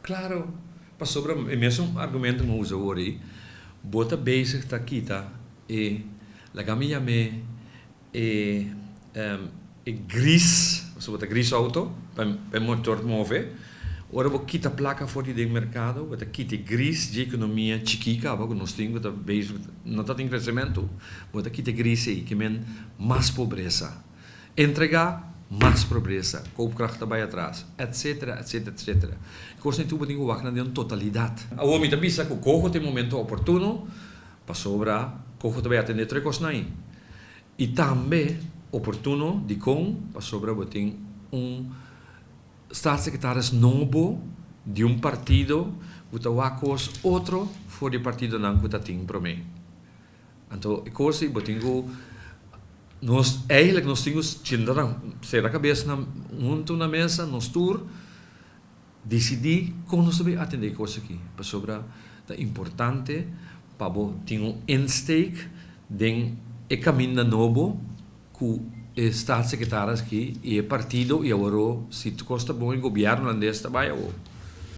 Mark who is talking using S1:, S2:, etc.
S1: Claro, para sobre o mesmo argumento que eu uso hoje, bota basic ta kita e la caminha me e gris, sobre gris auto, para motor move. Ora vou kita placa fora do mercado, vou kita gris de economia chiquica, vou nós temos tá basic, não tá em crescimento, vou kita gris aí que men mais pobreza, entregar mais pobreza, koopkracht vai atrás, etc, etc, etc. Coisa então vou ter que wacht na totalidade. A homem também sabe que cojo tem momento oportuno para sobrar, cojo também atender três coisas aí. E também oportuno de com para sobrar vou ter staatssecretaris novo de partido que wakos outro for o partido não que tem para mim. Então, coisa eu tenho nós eigenlijk nós temos tindran ser a cabeça na mesa nós tour decidir como nós devemos atender coisa aqui para sobrar é importante para ter instake de caminho novo que staatssecretaris aqui e partido e agora se tu costa bom o governo desta vai